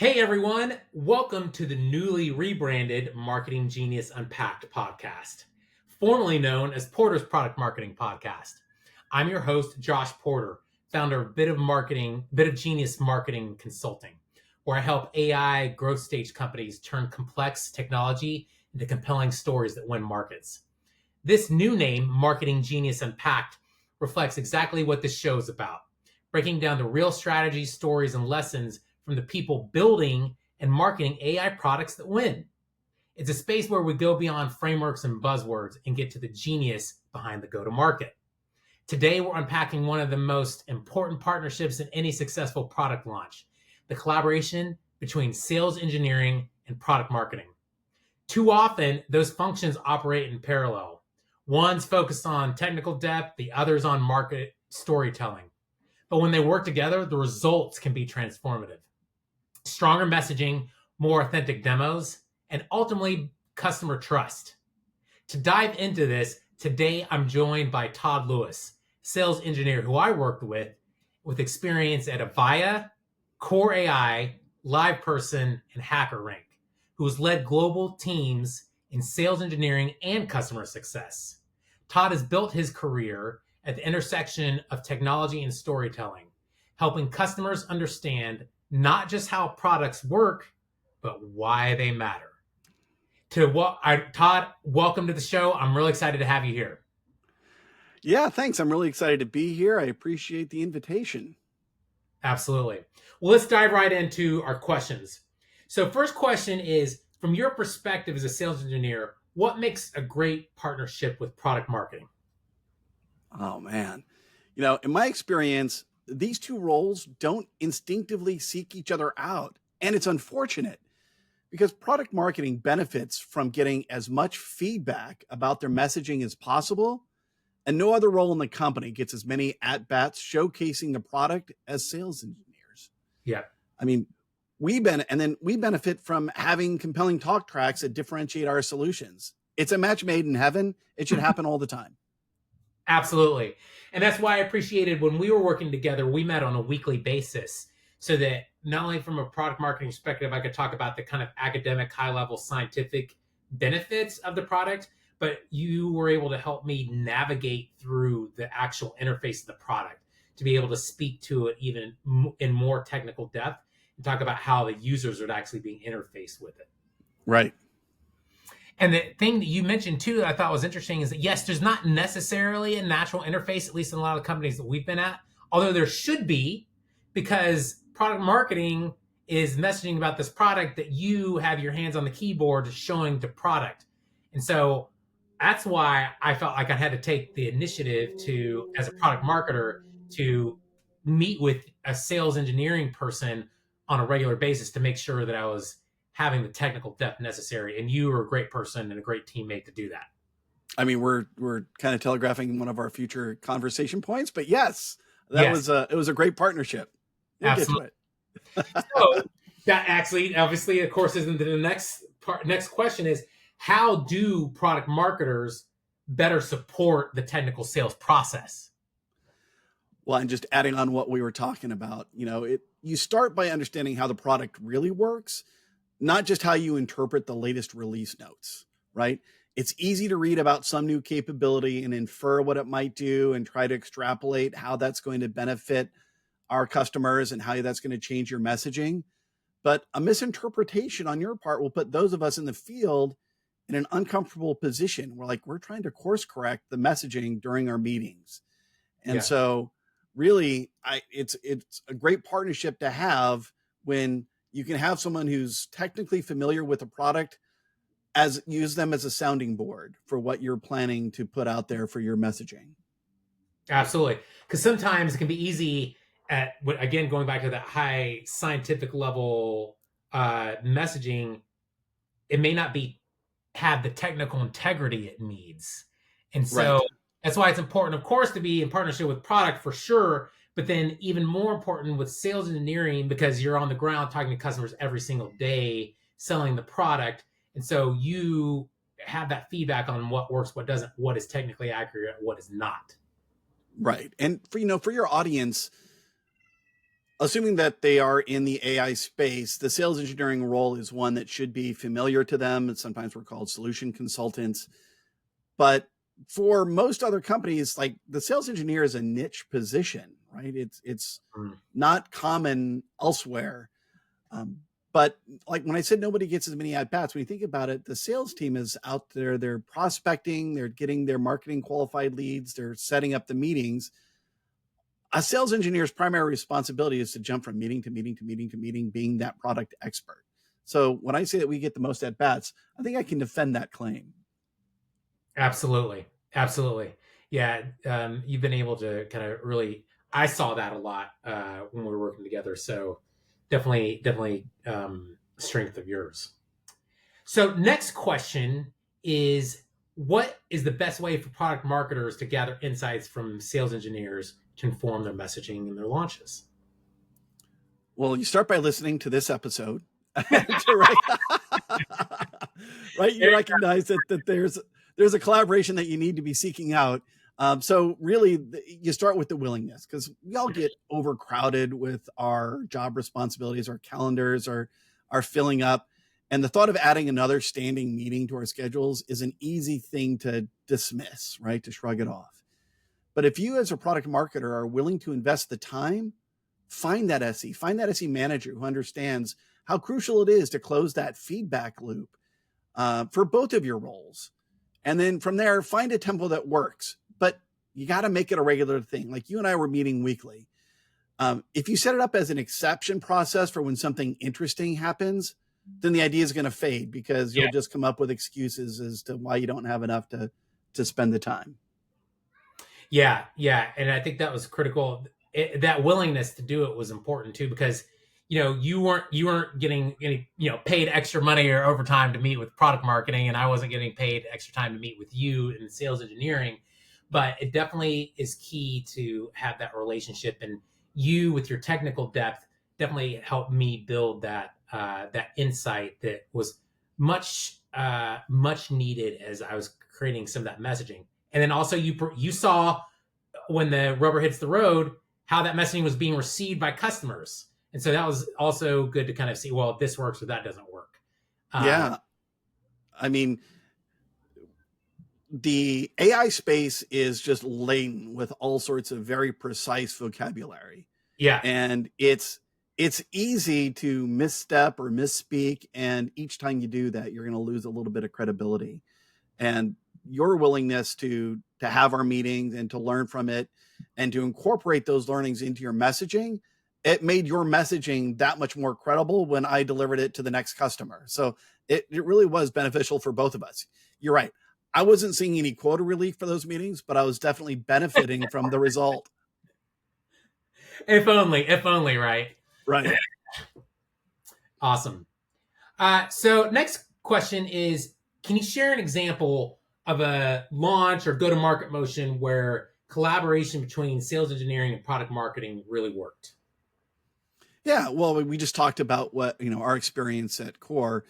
Hey everyone, welcome to the newly rebranded Marketing Genius Unpacked podcast, formerly known as Porter's Product Marketing Podcast. I'm your host, Josh Porter, founder of Bit of Genius Marketing Consulting, where I help AI growth stage companies turn complex technology into compelling stories that win markets. This new name, Marketing Genius Unpacked, reflects exactly what this show is about, breaking down the real strategies, stories, and lessons from the people building and marketing AI products that win. It's a space where we go beyond frameworks and buzzwords and get to the genius behind the go-to-market. Today, we're unpacking one of the most important partnerships in any successful product launch, the collaboration between sales engineering and product marketing. Too often, those functions operate in parallel. One's focused on technical depth, the other's on market storytelling. But when they work together, the results can be transformative. Stronger messaging, more authentic demos, and ultimately customer trust. To dive into this, today I'm joined by Todd Lewis, sales engineer who I worked with experience at Avaya, Core AI, LivePerson, and HackerRank, who has led global teams in sales engineering and customer success. Todd has built his career at the intersection of technology and storytelling, helping customers understand not just how products work, but why they matter. Todd, welcome to the show. I'm really excited to have you here. Yeah, thanks. I'm really excited to be here. I appreciate the invitation. Absolutely. Well, let's dive right into our questions. So first question is, from your perspective as a sales engineer, what makes a great partnership with product marketing? Oh, man. In my experience, these two roles don't instinctively seek each other out. And it's unfortunate because product marketing benefits from getting as much feedback about their messaging as possible. And no other role in the company gets as many at-bats showcasing the product as sales engineers. Yeah. I mean, we benefit from having compelling talk tracks that differentiate our solutions. It's a match made in heaven. It should happen all the time. Absolutely. And that's why I appreciated when we were working together, we met on a weekly basis so that not only from a product marketing perspective, I could talk about the kind of academic, high level scientific benefits of the product, but you were able to help me navigate through the actual interface of the product to be able to speak to it even in more technical depth and talk about how the users are actually being interfaced with it. Right. And the thing that you mentioned too that I thought was interesting is that yes, there's not necessarily a natural interface, at least in a lot of the companies that we've been at, although there should be, because product marketing is messaging about this product that you have your hands on the keyboard showing to product. And so that's why I felt like I had to take the initiative to, as a product marketer, to meet with a sales engineering person on a regular basis to make sure that I was having the technical depth necessary. And you are a great person and a great teammate to do that. I mean, we're kind of telegraphing one of our future conversation points, but yes, it was a great partnership. We'll Absolutely. get to it. So that actually, obviously, of course, isn't the next question is, how do product marketers better support the technical sales process? Well, and just adding on what we were talking about, you start by understanding how the product really works, not just how you interpret the latest release notes, right? It's easy to read about some new capability and infer what it might do and try to extrapolate how that's going to benefit our customers and how that's going to change your messaging. But a misinterpretation on your part will put those of us in the field in an uncomfortable position. We're trying to course correct the messaging during our meetings. And so really, it's a great partnership to have when you can have someone who's technically familiar with a product use them as a sounding board for what you're planning to put out there for your messaging. Absolutely. Because sometimes it can be easy again, going back to that high scientific level messaging, it may not have the technical integrity it needs. And so that's why it's important, of course, to be in partnership with product for sure, but then even more important with sales engineering, because you're on the ground talking to customers every single day, selling the product. And so you have that feedback on what works, what doesn't, what is technically accurate, what is not. Right. And for your audience, assuming that they are in the AI space, the sales engineering role is one that should be familiar to them. And sometimes we're called solution consultants. But for most other companies, like the sales engineer is a niche position, right? It's not common elsewhere. But like when I said nobody gets as many at bats, when you think about it, the sales team is out there, they're prospecting, they're getting their marketing qualified leads, they're setting up the meetings. A sales engineer's primary responsibility is to jump from meeting to meeting to meeting to meeting, being that product expert. So when I say that we get the most at bats, I think I can defend that claim. Absolutely. Absolutely. Yeah. You've been able to kind of really, I saw that a lot when we were working together. So definitely strength of yours. So next question is, what is the best way for product marketers to gather insights from sales engineers to inform their messaging and their launches? Well, you start by listening to this episode. right? Right? You recognize that there's a collaboration that you need to be seeking out. So really, you start with the willingness, because we all get overcrowded with our job responsibilities, our calendars are filling up. And the thought of adding another standing meeting to our schedules is an easy thing to dismiss, right? To shrug it off. But if you as a product marketer are willing to invest the time, find that SE manager who understands how crucial it is to close that feedback loop for both of your roles. And then from there, find a tempo that works. But you got to make it a regular thing. Like you and I were meeting weekly. If you set it up as an exception process for when something interesting happens, then the idea is going to fade, because you'll just come up with excuses as to why you don't have enough to spend the time. Yeah. And I think that was critical. That willingness to do it was important too, because you weren't getting any paid extra money or overtime to meet with product marketing, and I wasn't getting paid extra time to meet with you in sales engineering. But it definitely is key to have that relationship, and you with your technical depth definitely helped me build that insight that was much needed as I was creating some of that messaging. And then also you saw when the rubber hits the road how that messaging was being received by customers. And so that was also good to kind of see, well, if this works or that doesn't work. Yeah. I mean, the AI space is just laden with all sorts of very precise vocabulary. Yeah. And it's easy to misstep or misspeak. And each time you do that, you're going to lose a little bit of credibility. And your willingness to have our meetings and to learn from it and to incorporate those learnings into your messaging, it made your messaging that much more credible when I delivered it to the next customer. So it really was beneficial for both of us. You're right. I wasn't seeing any quota relief for those meetings, but I was definitely benefiting from the result. If only, right? Right. Awesome. So next question is, can you share an example of a launch or go-to-market motion where collaboration between sales engineering and product marketing really worked? Yeah, well, we just talked about what our experience at Core.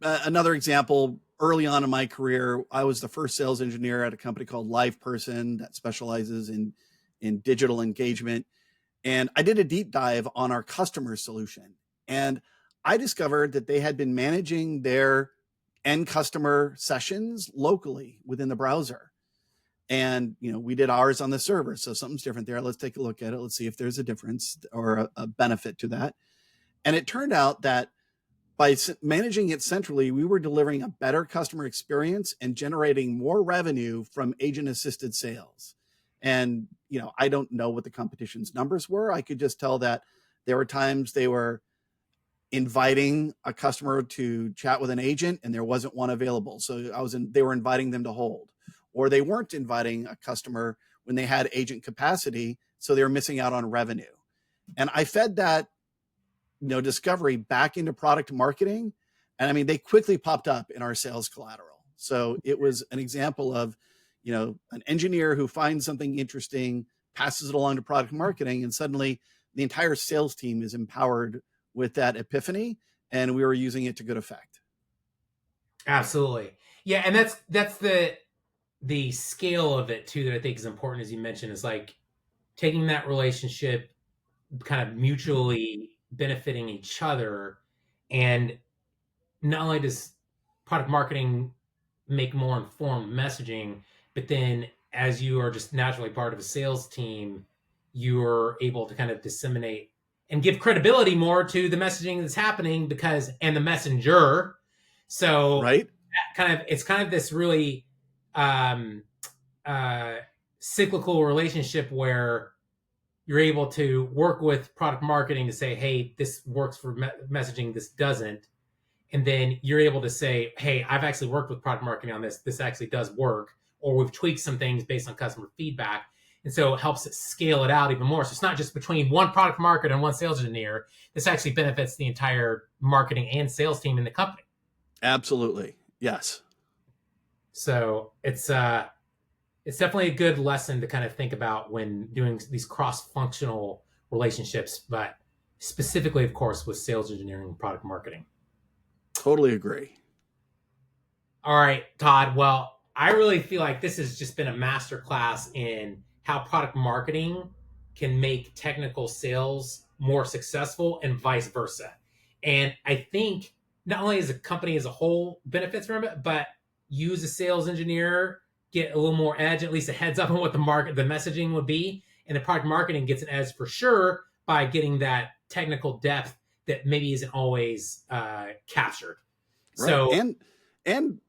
Another example, early on in my career, I was the first sales engineer at a company called LivePerson that specializes in digital engagement. And I did a deep dive on our customer solution. And I discovered that they had been managing their end customer sessions locally within the browser. And, we did ours on the server. So something's different there. Let's take a look at it. Let's see if there's a difference or a benefit to that. And it turned out that by managing it centrally, we were delivering a better customer experience and generating more revenue from agent assisted sales. And, I don't know what the competition's numbers were. I could just tell that there were times they were inviting a customer to chat with an agent and there wasn't one available. So they were inviting them to hold, or they weren't inviting a customer when they had agent capacity. So they were missing out on revenue. And I fed that, discovery back into product marketing. And I mean, they quickly popped up in our sales collateral. So it was an example of, an engineer who finds something interesting, passes it along to product marketing, and suddenly the entire sales team is empowered with that epiphany, and we were using it to good effect. Absolutely. Yeah. And that's the scale of it too, that I think is important, as you mentioned, is like taking that relationship kind of mutually benefiting each other. And not only does product marketing make more informed messaging, but then as you are just naturally part of a sales team, you're able to kind of disseminate and give credibility more to the messaging that's happening because and the messenger. So Right. it's kind of this really um, uh, cyclical relationship where you're able to work with product marketing to say, hey, this works for messaging, this doesn't. And then you're able to say, hey, I've actually worked with product marketing on this. This actually does work. Or we've tweaked some things based on customer feedback. And so it helps it scale it out even more. So it's not just between one product marketer and one sales engineer. This actually benefits the entire marketing and sales team in the company. Absolutely. Yes. So it's definitely a good lesson to kind of think about when doing these cross-functional relationships, but specifically, of course, with sales engineering and product marketing. Totally agree. All right, Todd. Well, I really feel like this has just been a masterclass in how product marketing can make technical sales more successful and vice versa. And I think not only as a company as a whole benefits from it, but you as a sales engineer get a little more edge, at least a heads up on what the messaging would be. And the product marketing gets an edge for sure by getting that technical depth that maybe isn't always captured. Right. So, and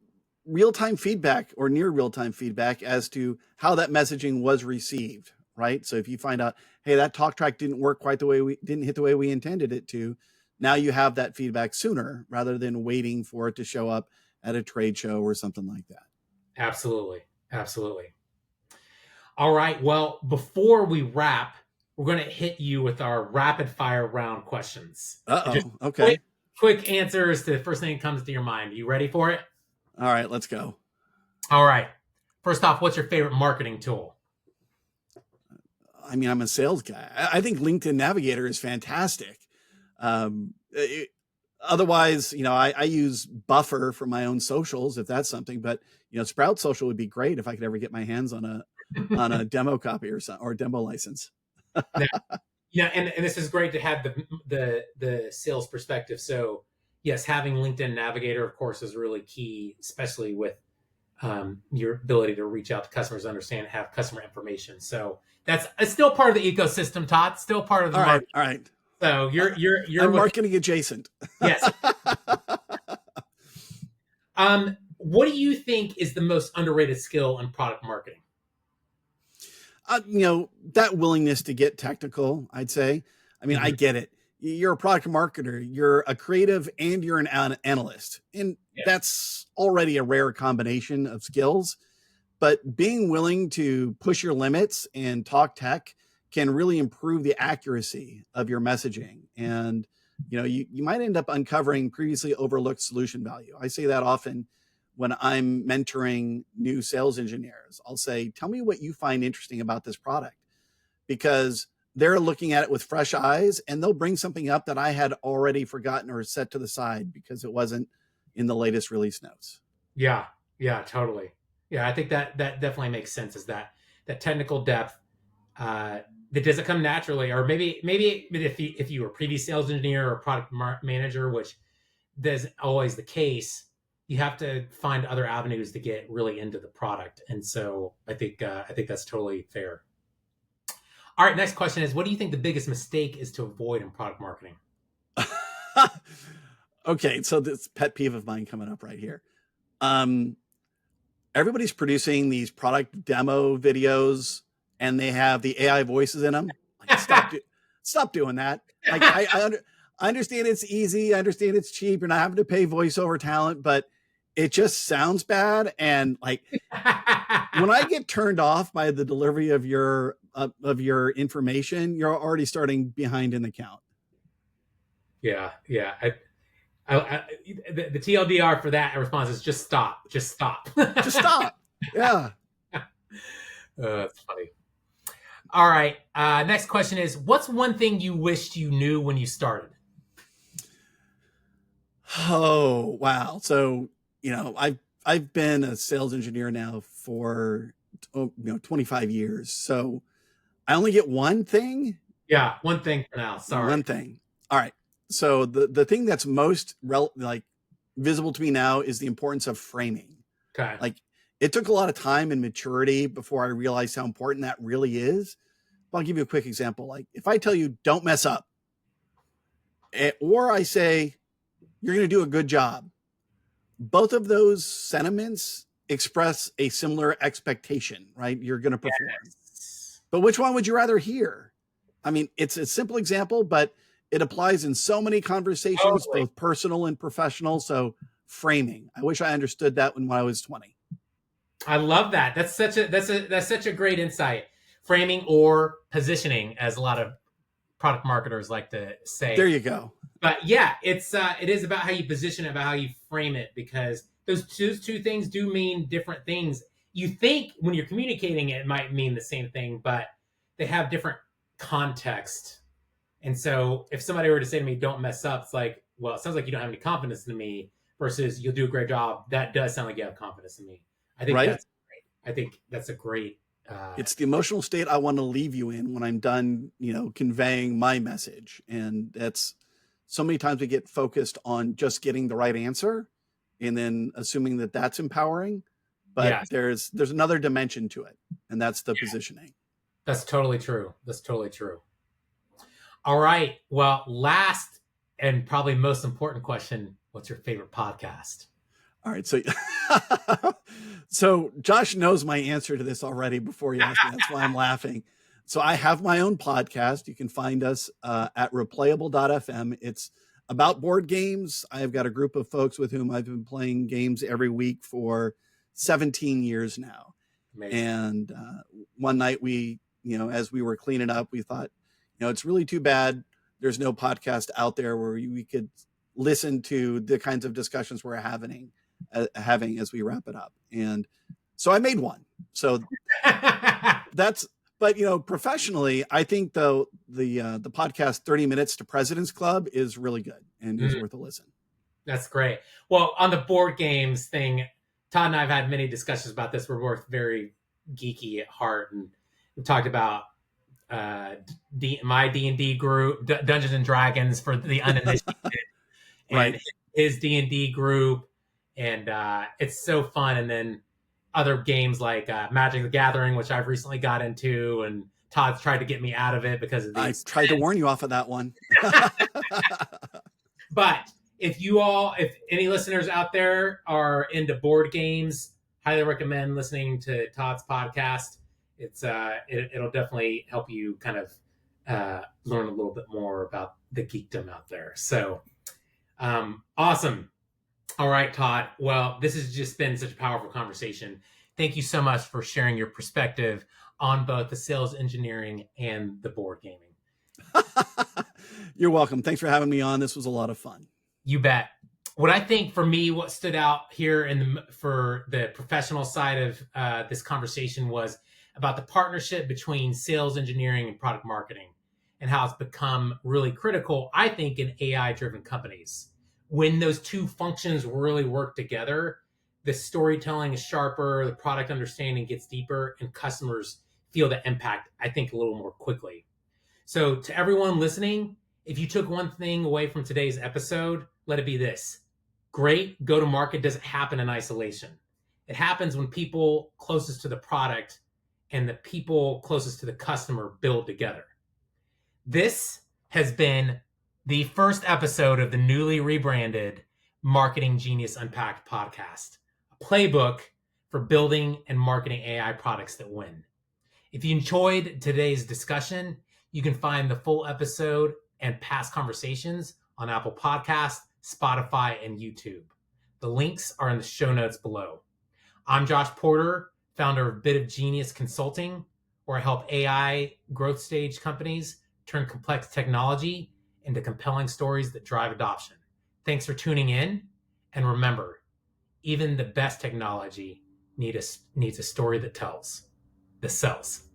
real-time feedback or near real-time feedback as to how that messaging was received, right? So if you find out, hey, that talk track didn't work quite the way we didn't hit the way we intended it to, now you have that feedback sooner rather than waiting for it to show up at a trade show or something like that. Absolutely. Absolutely. All right. Well, before we wrap, we're going to hit you with our rapid fire round questions. Just Okay. quick answers to the first thing that comes to your mind. You ready for it? All right, let's go. All right. First off, what's your favorite marketing tool? I mean, I'm a sales guy. I think LinkedIn Navigator is fantastic. Otherwise, I use Buffer for my own socials if that's something, but Sprout Social would be great if I could ever get my hands on a demo copy or demo license. Yeah, and this is great to have the sales perspective. So yes, having LinkedIn Navigator, of course, is really key, especially with your ability to reach out to customers, understand, have customer information. So it's still part of the ecosystem, Todd. Still part of the market. All right. So you're I'm marketing adjacent. Yes. What do you think is the most underrated skill in product marketing? That willingness to get technical, I'd say. I mean, I get it. You're a product marketer, you're a creative, and you're an analyst. And that's already a rare combination of skills. But being willing to push your limits and talk tech can really improve the accuracy of your messaging. And, you might end up uncovering previously overlooked solution value. I say that often when I'm mentoring new sales engineers. I'll say, tell me what you find interesting about this product, because they're looking at it with fresh eyes and they'll bring something up that I had already forgotten or set to the side because it wasn't in the latest release notes. Yeah, totally. Yeah, I think that definitely makes sense, is that technical depth that doesn't come naturally, or maybe if you were a previous sales engineer or product manager, which isn't always the case, you have to find other avenues to get really into the product. And so I think that's totally fair. All right, next question is, what do you think the biggest mistake is to avoid in product marketing? Okay, so this pet peeve of mine coming up right here. Everybody's producing these product demo videos and they have the AI voices in them. Like, stop doing that. Like, I understand it's easy. I understand it's cheap. You're not having to pay voiceover talent, but it just sounds bad. And like, when I get turned off by the delivery of your information, you're already starting behind in the count. Yeah. The TLDR for that response is just stop. Just stop. Just stop. Yeah. That's funny. All right. Next question is, what's one thing you wished you knew when you started? Oh, wow. So, I've been a sales engineer now for 25 years. So I only get one thing, Yeah, one thing for now. Sorry. One thing. All right. So the thing that's most visible to me now is the importance of framing. Okay. Like, it took a lot of time and maturity before I realized how important that really is. But I'll give you a quick example. Like, if I tell you don't mess up, or I say you're going to do a good job, both of those sentiments express a similar expectation, right? You're going to perform. Yes. But which one would you rather hear? I mean, it's a simple example, but it applies in so many conversations, Totally. both personal and professional. So framing, I wish I understood that when I was 20. I love that. That's such a great insight. Framing or positioning, as a lot of product marketers like to say. There you go. But yeah, it is about how you position it, about how you frame it, because those two things do mean different things. You think when you're communicating it might mean the same thing, but they have different context. And so if somebody were to say to me, don't mess up, it's like, well, it sounds like you don't have any confidence in me, versus you'll do a great job. That does sound like you have confidence in me. I think Right? that's great. I think that's a great It's the emotional state I want to leave you in when I'm done, conveying my message. And that's so many times we get focused on just getting the right answer and then assuming that that's empowering. But Yes. there's another dimension to it, and that's the positioning. That's totally true. That's totally true. All right. Well, last and probably most important question, what's your favorite podcast? All right. So Josh knows my answer to this already before you asked me. That's why I'm laughing. So I have my own podcast. You can find us at replayable.fm. It's about board games. I've got a group of folks with whom I've been playing games every week for 17 years now. Amazing. And one night as we were cleaning up, we thought, it's really too bad there's no podcast out there where we could listen to the kinds of discussions we're having as we wrap it up. And so I made one. So but professionally, I think the podcast 30 Minutes to President's Club is really good and is worth a listen. That's great. Well, on the board games thing, Todd and I have had many discussions about this. We're both very geeky at heart, and we talked about my D&D group, Dungeons and Dragons for the uninitiated, Right. and his D&D group, and it's so fun. And then other games like Magic the Gathering, which I've recently got into, and Todd's tried to get me out of it because of the expense. I tried to warn you off of that one. But if any listeners out there are into board games, highly recommend listening to Todd's podcast. It'll definitely help you kind of learn a little bit more about the geekdom out there. So awesome. All right, Todd. Well, this has just been such a powerful conversation. Thank you so much for sharing your perspective on both the sales engineering and the board gaming. You're welcome. Thanks for having me on. This was a lot of fun. You bet. What I think for me, what stood out here for the professional side of this conversation was about the partnership between sales engineering and product marketing, and how it's become really critical, I think, in AI-driven companies. When those two functions really work together, the storytelling is sharper, the product understanding gets deeper, and customers feel the impact, I think, a little more quickly. So to everyone listening, if you took one thing away from today's episode, let it be this. Great go-to-market doesn't happen in isolation. It happens when people closest to the product and the people closest to the customer build together. This has been the first episode of the newly rebranded Marketing Genius Unpacked podcast, a playbook for building and marketing AI products that win. If you enjoyed today's discussion, you can find the full episode and past conversations on Apple Podcasts, Spotify, and YouTube. The links are in the show notes below. I'm Josh Porter, founder of Bit of Genius Consulting, where I help AI growth stage companies turn complex technology into compelling stories that drive adoption. Thanks for tuning in. And remember, even the best technology needs a story that sells.